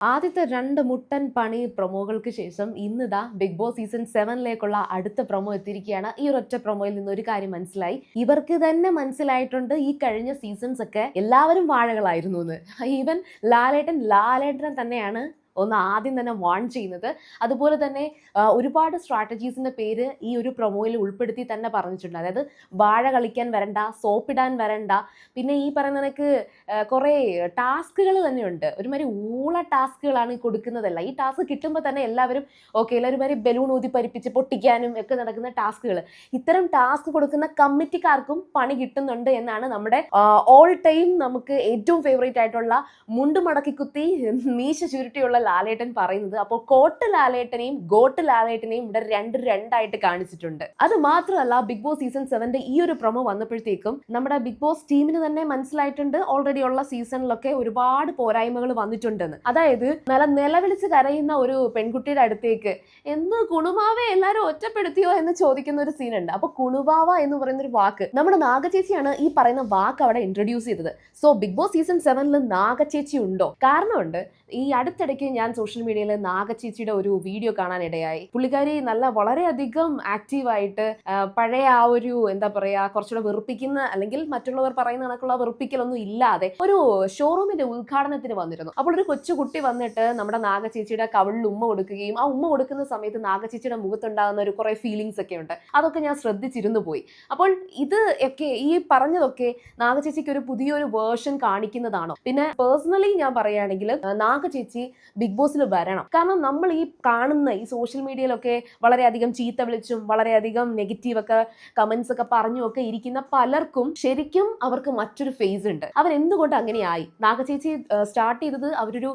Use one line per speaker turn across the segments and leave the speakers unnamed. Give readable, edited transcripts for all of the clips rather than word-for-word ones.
ആദ്യത്തെ 2 മുട്ടൻ പണി പ്രൊമോകൾക്ക് ശേഷം ഇന്നിതാ ബിഗ് ബോസ് സീസൺ 7ലേക്കുള്ള അടുത്ത പ്രൊമോ എത്തിയിരിക്കുകയാണ്. ഈ ഒരൊറ്റ പ്രൊമോയിൽ നിന്ന് ഒരു കാര്യം മനസ്സിലായി. ഇവർക്ക് തന്നെ മനസ്സിലായിട്ടുണ്ട് ഈ കഴിഞ്ഞ സീസൺസ് ഒക്കെ എല്ലാവരും വാഴകളായിരുന്നു എന്ന്. ഈവൻ ലാലേട്ടൻ തന്നെയാണ് ഒന്ന് ആദ്യം തന്നെ വാൺ ചെയ്യുന്നത്. അതുപോലെ തന്നെ ഒരുപാട് സ്ട്രാറ്റജീസിന്റെ പേര് ഈ ഒരു പ്രൊമോയിൽ ഉൾപ്പെടുത്തി തന്നെ പറഞ്ഞിട്ടുണ്ട്. അതായത് വാഴ കളിക്കാൻ വരണ്ട, സോപ്പിടാൻ വരണ്ട, പിന്നെ ഈ പറയുന്ന കണക്ക് കുറേ ടാസ്കുകൾ തന്നെയുണ്ട്. ഒരുമാതിരി ഊള ടാസ്കുകളാണ് ഈ കൊടുക്കുന്നതല്ല. ഈ ടാസ്ക് കിട്ടുമ്പോൾ തന്നെ എല്ലാവരും ഒരുമാതിരി ബലൂൺ ഊതി പരിപ്പിച്ച് പൊട്ടിക്കാനും ഒക്കെ നടക്കുന്ന ടാസ്കുകൾ. ഇത്തരം ടാസ്ക് കൊടുക്കുന്ന കമ്മിറ്റിക്കാർക്കും പണി കിട്ടുന്നുണ്ട് എന്നാണ് നമ്മുടെ ഓൾ ടൈം നമുക്ക് ഏറ്റവും ഫേവറേറ്റ് ആയിട്ടുള്ള മുണ്ട് മടക്കി കുത്തി മീശ ചുരുട്ടിയുള്ള ലാലേട്ടൻ പറയുന്നത്. അപ്പോൾ കോട്ട് ലാലേട്ടനെയും ഗോട്ട് ലാലേട്ടനെയും ഇവിടെ രണ്ടായിട്ട് കാണിച്ചിട്ടുണ്ട്. അത് മാത്രമല്ല, ബിഗ് ബോസ് സീസൺ 7ന്റെ ഈ ഒരു പ്രൊമോ വന്നപ്പോഴത്തേക്കും നമ്മുടെ ബിഗ് ബോസ് ടീമിന് തന്നെ മനസ്സിലായിട്ടുണ്ട് ഓൾറെഡി ഉള്ള സീസണിലൊക്കെ ഒരുപാട് പോരായ്മകൾ വന്നിട്ടുണ്ടെന്ന്. അതായത് നിലവിളിച്ച് കരയുന്ന ഒരു പെൺകുട്ടിയുടെ അടുത്തേക്ക് എന്ത് കുണുമാവെ എല്ലാരും ഒറ്റപ്പെടുത്തിയോ എന്ന് ചോദിക്കുന്ന ഒരു സീനുണ്ട്. അപ്പൊ കുണുവാവ എന്ന് പറയുന്ന ഒരു വാക്ക് നമ്മുടെ നാഗചേച്ചിയാണ് ഈ പറയുന്ന വാക്ക് അവിടെ ഇൻട്രൊഡ്യൂസ് ചെയ്തത്. സോ ബിഗ് ബോസ് സീസൺ 7ൽ നാഗചേച്ചി ഉണ്ടോ? കാരണമുണ്ട്. ഈ അടുത്തിടയ്ക്ക് ഞാൻ സോഷ്യൽ മീഡിയയിൽ നാഗചേച്ചിയുടെ ഒരു വീഡിയോ കാണാനിടയായി. പുള്ളിക്കാരി വളരെയധികം ആക്റ്റീവായിട്ട് പഴയ ആ ഒരു എന്താ പറയാ കുറച്ചുകൂടെ വെറുപ്പിക്കുന്ന, അല്ലെങ്കിൽ മറ്റുള്ളവർ പറയുന്ന കണക്കുള്ള വെറുപ്പിക്കലൊന്നും ഇല്ലാതെ ഒരു ഷോറൂമിന്റെ ഉദ്ഘാടനത്തിന് വന്നിരുന്നു. അപ്പോൾ ഒരു കൊച്ചുകുട്ടി വന്നിട്ട് നമ്മുടെ നാഗചേച്ചിയുടെ കവിളിൽ ഉമ്മ കൊടുക്കുകയും ആ ഉമ്മ കൊടുക്കുന്ന സമയത്ത് നാഗചേച്ചിയുടെ മുഖത്തുണ്ടാകുന്ന ഒരു കുറെ ഫീലിങ്സ് ഒക്കെ ഉണ്ട്. അതൊക്കെ ഞാൻ ശ്രദ്ധിച്ചിരുന്നു പോയി. അപ്പോൾ ഇത് ഒക്കെ ഈ പറഞ്ഞതൊക്കെ നാഗചേച്ചിക്ക് ഒരു പുതിയൊരു വേർഷൻ കാണിക്കുന്നതാണോ? പിന്നെ പേഴ്സണലി ഞാൻ പറയുകയാണെങ്കിൽ നാഗചേച്ചി ബിഗ് ബോസിൽ വരണം. കാരണം നമ്മൾ ഈ കാണുന്ന ഈ സോഷ്യൽ മീഡിയയിലൊക്കെ വളരെയധികം ചീത്ത വിളിച്ചും വളരെയധികം നെഗറ്റീവ് ഒക്കെ കമന്റ്സ് ഒക്കെ പറഞ്ഞും ഒക്കെ ഇരിക്കുന്ന പലർക്കും ശരിക്കും അവർക്ക് മറ്റൊരു ഫേസ് ഉണ്ട്. അവരെന്തുകൊണ്ട് അങ്ങനെയായി? നാഗചേച്ചി സ്റ്റാർട്ട് ചെയ്തത് അവരൊരു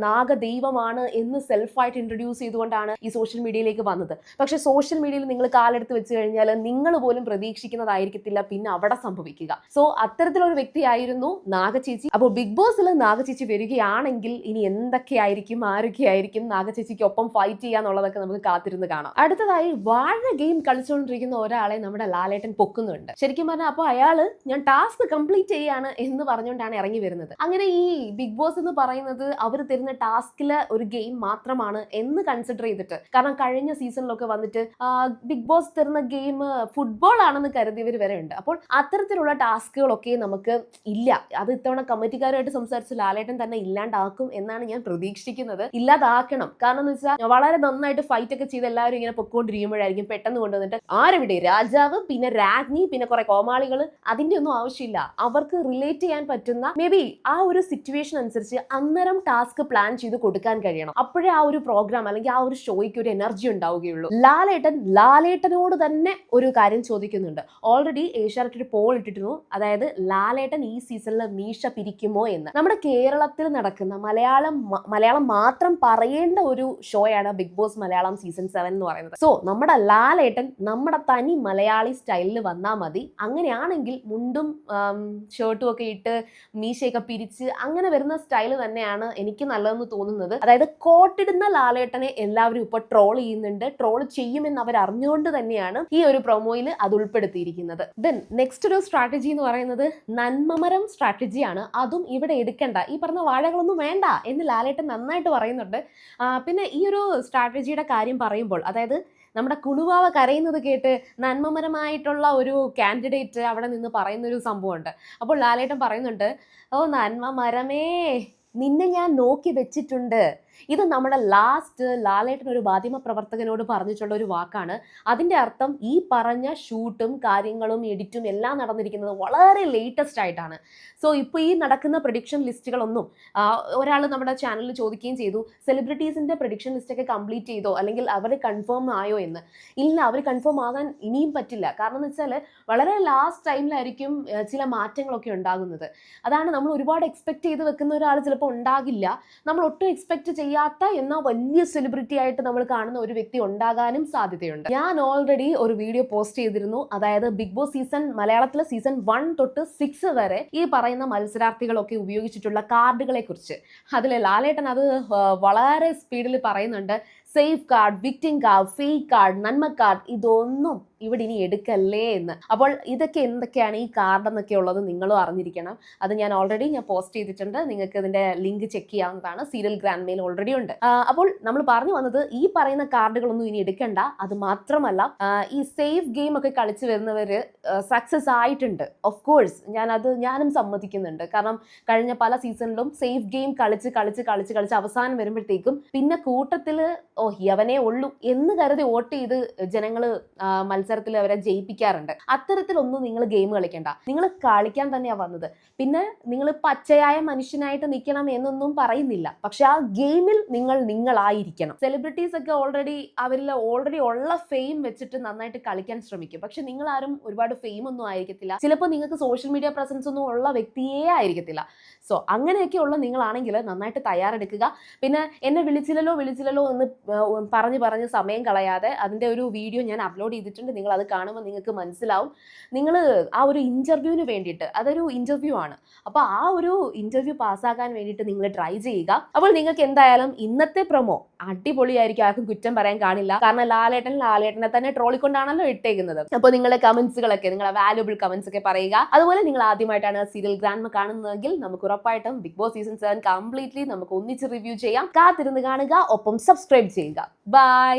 നാഗദൈവമാണ് എന്ന് സെൽഫായിട്ട് ഇൻട്രൊഡ്യൂസ് ചെയ്തുകൊണ്ടാണ് ഈ സോഷ്യൽ മീഡിയയിലേക്ക് വന്നത്. പക്ഷെ സോഷ്യൽ മീഡിയയിൽ നിങ്ങൾ കാലെടുത്ത് വെച്ച് കഴിഞ്ഞാൽ നിങ്ങൾ പോലും പ്രതീക്ഷിക്കുന്നതായിരിക്കത്തില്ല പിന്നെ അവിടെ സംഭവിക്കുക. സോ അത്തരത്തിലൊരു വ്യക്തിയായിരുന്നു നാഗചേച്ചി. അപ്പോൾ ബിഗ് ബോസിൽ നാഗചേച്ചി വരികയാണെങ്കിൽ ഇനി എന്തൊക്കെയായിരിക്കും, ആരൊക്കെയായിരിക്കും നാഗചേച്ചിക്കൊപ്പം ഫൈറ്റ് ചെയ്യാന്നുള്ളതൊക്കെ നമുക്ക് കാത്തിരുന്ന് കാണാം. അടുത്തതായി വാഴ ഗെയിം കളിച്ചുകൊണ്ടിരിക്കുന്ന ഒരാളെ നമ്മുടെ ലാലേട്ടൻ പൊക്കുന്നുണ്ട്. ശരിക്കും പറഞ്ഞാൽ അപ്പോൾ അയാള് ഞാൻ ടാസ്ക് കംപ്ലീറ്റ് ചെയ്യാണ് എന്ന് പറഞ്ഞുകൊണ്ടാണ് ഇറങ്ങി വരുന്നത്. അങ്ങനെ ഈ ബിഗ് ബോസ് എന്ന് പറയുന്നത് അവർ തരുന്ന ടാസ്കില് ഒരു ഗെയിം മാത്രമാണ് എന്ന് കൺസിഡർ ചെയ്തിട്ട്, കാരണം കഴിഞ്ഞ സീസണിലൊക്കെ വന്നിട്ട് ബിഗ് ബോസ് തരുന്ന ഗെയിം ഫുട്ബോൾ ആണെന്ന് കരുതിയവർ വരെ ഉണ്ട്. അപ്പോൾ അത്തരത്തിലുള്ള ടാസ്കുകളൊക്കെ നമുക്ക് ഇല്ല. അത് ഇത്തവണ കമ്മിറ്റിക്കാരുമായിട്ട് സംസാരിച്ച് ലാലേട്ടൻ തന്നെ ഇല്ലാണ്ടാക്കും എന്നാണ് ഞാൻ പ്രതീക്ഷിക്കുന്നത്. ഇല്ലാതാക്കണം. കാരണം എന്ന് വെച്ചാൽ വളരെ നന്നായിട്ട് ഫൈറ്റ് ഒക്കെ ചെയ്ത് എല്ലാവരും ഇങ്ങനെ പൊക്കോണ്ടിരിക്കുമ്പോഴായിരിക്കും പെട്ടെന്ന് കൊണ്ടുവന്നിട്ട് ആരെവിടെ രാജാവ്, പിന്നെ രാജ്ഞി, പിന്നെ കുറെ കോമാളികൾ, അതിന്റെ ഒന്നും ആവശ്യമില്ല. അവർക്ക് റിലേറ്റ് ചെയ്യാൻ പറ്റുന്ന മേ ബി ആ ഒരു സിറ്റുവേഷൻ അനുസരിച്ച് അന്നേരം ടാസ്ക് പ്ലാൻ ചെയ്ത് കൊടുക്കാൻ കഴിയണം. അപ്പോഴേ ആ ഒരു പ്രോഗ്രാം അല്ലെങ്കിൽ ആ ഒരു ഷോയ്ക്ക് ഒരു എനർജി ഉണ്ടാവുകയുള്ളൂ. ലാലേട്ടനോട് തന്നെ ഒരു കാര്യം ചോദിക്കുന്നുണ്ട്. ഓൾറെഡി ഏഷ്യാനെറ്റ് ഒരു പോൾ ഇട്ടിരുന്നു. അതായത് ലാലേട്ടൻ ഈ സീസണിൽ മീശ പിരിക്കുമോ എന്ന്. നമ്മുടെ കേരളത്തിൽ നടക്കുന്ന മലയാളം മാത്രം പറയേണ്ട ഒരു ഷോയാണ് ബിഗ് ബോസ് മലയാളം സീസൺ 7 എന്ന് പറയുന്നത്. സോ നമ്മുടെ ലാലേട്ടൻ നമ്മുടെ തനി മലയാളി സ്റ്റൈലിൽ വന്നാൽ മതി. അങ്ങനെയാണെങ്കിൽ മുണ്ടും ഷർട്ടും ഒക്കെ ഇട്ട് മീശയൊക്കെ പിരിച്ച് അങ്ങനെ വരുന്ന സ്റ്റൈൽ തന്നെയാണ് എനിക്ക് നല്ലതെന്ന് തോന്നുന്നത്. അതായത് കോട്ടിടുന്ന ലാലേട്ടനെ എല്ലാവരും ഇപ്പൊ ട്രോൾ ചെയ്യുന്നുണ്ട്. ട്രോൾ ചെയ്യുമെന്ന് അവർ അറിഞ്ഞുകൊണ്ട് തന്നെയാണ് ഈ ഒരു പ്രൊമോയിൽ അത് ഉൾപ്പെടുത്തിയിരിക്കുന്നത്. ദെൻ നെക്സ്റ്റ് ഒരു സ്ട്രാറ്റജി എന്ന് പറയുന്നത് നന്മമരം സ്ട്രാറ്റജിയാണ്. അതും ഇവിടെ എടുക്കണ്ട, ഈ പറഞ്ഞ വാഴകളൊന്നും വേണ്ട എന്ന് ലാലേട്ടൻ നന്നായിട്ട് പറയുന്നുണ്ട്. പിന്നെ ഈ ഒരു സ്ട്രാറ്റജിയുടെ കാര്യം പറയുമ്പോൾ, അതായത് നമ്മുടെ കുണുവാവ കരയുന്നത് കേട്ട് നന്മമരമായിട്ടുള്ള ഒരു കാൻഡിഡേറ്റ് അവിടെ നിന്ന് പറയുന്ന ഒരു സംഭവമുണ്ട്. അപ്പോൾ ലാലേട്ടൻ പറയുന്നുണ്ട്, ഓ നന്മ മരമേ നിന്നെ ഞാൻ നോക്കി വെച്ചിട്ടുണ്ട്. ഇത് നമ്മുടെ ലാലേട്ടൻ ഒരു മാധ്യമ പ്രവർത്തകനോട് പറഞ്ഞിട്ടുള്ള ഒരു വാക്കാണ്. അതിന്റെ അർത്ഥം ഈ പറഞ്ഞ ഷൂട്ടും കാര്യങ്ങളും എഡിറ്റും എല്ലാം നടന്നിരിക്കുന്നത് വളരെ ലേറ്റസ്റ്റ് ആയിട്ടാണ്. സോ ഇപ്പോൾ ഈ നടക്കുന്ന പ്രഡിക്ഷൻ ലിസ്റ്റുകളൊന്നും ഒരാൾ നമ്മുടെ ചാനലിൽ ചോദിക്കുകയും ചെയ്തു, സെലിബ്രിറ്റീസിന്റെ പ്രഡിക്ഷൻ ലിസ്റ്റ് ഒക്കെ കംപ്ലീറ്റ് ചെയ്തോ അല്ലെങ്കിൽ അവർ കൺഫേം ആയോ എന്ന്. ഇല്ല, അവർ കൺഫേം ആകാൻ ഇനിയും പറ്റില്ല. കാരണം എന്ന് വെച്ചാൽ വളരെ ലാസ്റ്റ് ടൈമിലായിരിക്കും ചില മാറ്റങ്ങളൊക്കെ ഉണ്ടാകുന്നത്. അതാണ് നമ്മൾ ഒരുപാട് എക്സ്പെക്ട് ചെയ്ത് വെക്കുന്ന ഒരാൾ ചിലപ്പോൾ ഉണ്ടാകില്ല. നമ്മൾ ഒട്ടും എക്സ്പെക്ട് ചെയ്യാത്ത എന്നാൽ വലിയ സെലിബ്രിറ്റി ആയിട്ട് നമ്മൾ കാണുന്ന ഒരു വ്യക്തി ഉണ്ടാകാനും സാധ്യതയുണ്ട്. ഞാൻ ഓൾറെഡി ഒരു വീഡിയോ പോസ്റ്റ് ചെയ്തിരുന്നു. അതായത് ബിഗ് ബോസ് മലയാളത്തിലെ സീസൺ 1 തൊട്ട് 6 വരെ ഈ പറയുന്ന മത്സരാർത്ഥികളൊക്കെ ഉപയോഗിച്ചിട്ടുള്ള കാർഡുകളെ കുറിച്ച്. അതിൽ ലാലേട്ടൻ അത് വളരെ സ്പീഡിൽ പറയുന്നുണ്ട്. Safe card, victim card, fake card, നന്മ കാർഡ്, ഇതൊന്നും ഇവിടെ ഇനി എടുക്കല്ലേ എന്ന്. അപ്പോൾ ഇതൊക്കെ എന്തൊക്കെയാണ് ഈ കാർഡ് എന്നൊക്കെ ഉള്ളത് നിങ്ങളും അറിഞ്ഞിരിക്കണം. അത് ഞാൻ പോസ്റ്റ് ചെയ്തിട്ടുണ്ട്. നിങ്ങൾക്ക് ഇതിന്റെ ലിങ്ക് ചെക്ക് ചെയ്യാവുന്നതാണ്. സീരിയൽ ഗ്രാൻഡ് മെയിൽ ഓൾറെഡി ഉണ്ട്. അപ്പോൾ നമ്മൾ പറഞ്ഞു വന്നത് ഈ പറയുന്ന കാർഡുകളൊന്നും ഇനി എടുക്കണ്ട. അത് മാത്രമല്ല ഈ സേഫ് ഗെയിം ഒക്കെ കളിച്ചു വരുന്നവര് സക്സസ് ആയിട്ടുണ്ട്. ഓഫ് കോഴ്സ് ഞാനും സമ്മതിക്കുന്നുണ്ട്. കാരണം കഴിഞ്ഞ പല സീസണിലും സേഫ് ഗെയിം കളിച്ച് അവസാനം വരുമ്പോഴത്തേക്കും പിന്നെ കൂട്ടത്തില് യവനേ ഉള്ളൂ എന്ന് കരുതി വോട്ട് ചെയ്ത് ജനങ്ങള് മത്സരത്തിൽ അവരെ ജയിപ്പിക്കാറുണ്ട്. അത്തരത്തിലൊന്നും നിങ്ങൾ ഗെയിം കളിക്കണ്ട. നിങ്ങൾ കളിക്കാൻ തന്നെയാ വന്നത്. പിന്നെ നിങ്ങൾ പച്ചയായ മനുഷ്യനായിട്ട് നിൽക്കണം എന്നൊന്നും പറയുന്നില്ല. പക്ഷെ ആ ഗെയിമിൽ നിങ്ങളായിരിക്കണം. സെലിബ്രിറ്റീസ് ഒക്കെ അവരിൽ ഓൾറെഡി ഉള്ള ഫെയിം വെച്ചിട്ട് നന്നായിട്ട് കളിക്കാൻ ശ്രമിക്കും. പക്ഷെ നിങ്ങൾ ആരും ഒരുപാട് ഫെയിം ഒന്നും ആയിരിക്കത്തില്ല. ചിലപ്പോൾ നിങ്ങൾക്ക് സോഷ്യൽ മീഡിയ പ്രസൻസ് ഒന്നും ഉള്ള വ്യക്തിയേ ആയിരിക്കത്തില്ല. സോ അങ്ങനെയൊക്കെ ഉള്ള നിങ്ങളാണെങ്കിൽ നന്നായിട്ട് തയ്യാറെടുക്കുക. പിന്നെ എന്നെ വിളിച്ചില്ലല്ലോ എന്ന് പറഞ്ഞ് സമയം കളയാതെ അതിന്റെ ഒരു വീഡിയോ ഞാൻ അപ്ലോഡ് ചെയ്തിട്ടുണ്ട്. നിങ്ങൾ അത് കാണുമ്പോൾ നിങ്ങൾക്ക് മനസ്സിലാവും. നിങ്ങൾ ആ ഒരു ഇന്റർവ്യൂവിന് വേണ്ടിയിട്ട്, അതൊരു ഇന്റർവ്യൂ ആണ്. അപ്പൊ ആ ഒരു ഇന്റർവ്യൂ പാസ്സാക്കാൻ വേണ്ടിയിട്ട് നിങ്ങൾ ട്രൈ ചെയ്യുക. അപ്പോൾ നിങ്ങൾക്ക് എന്തായാലും ഇന്നത്തെ പ്രൊമോ അടിപൊളിയായിരിക്കും. ആർക്കും കുറ്റം പറയാൻ കാണില്ല. കാരണം ലാലേട്ടനെ തന്നെ ട്രോളിക്കൊണ്ടാണല്ലോ ഇട്ടേക്കുന്നത്. അപ്പോൾ നിങ്ങളുടെ കമന്റ്സുകളൊക്കെ, നിങ്ങളുടെ വാല്യുബിൾ കമന്റ്സ് ഒക്കെ പറയുക. അതുപോലെ നിങ്ങൾ ആദ്യമായിട്ടാണ് സീരിയൽ ഗ്രാൻഡ്മ കാണുന്നതെങ്കിൽ നമുക്ക് ഉറപ്പായിട്ടും ബിഗ് ബോസ് സീസൺ 7 കംപ്ലീറ്റ്ലി നമുക്ക് ഒന്നിച്ച് റിവ്യൂ ചെയ്യാം. കാത്തിരുന്ന് കാണുക, ഒപ്പം സബ്സ്ക്രൈബ് ചെയ്യുക. ബൈ.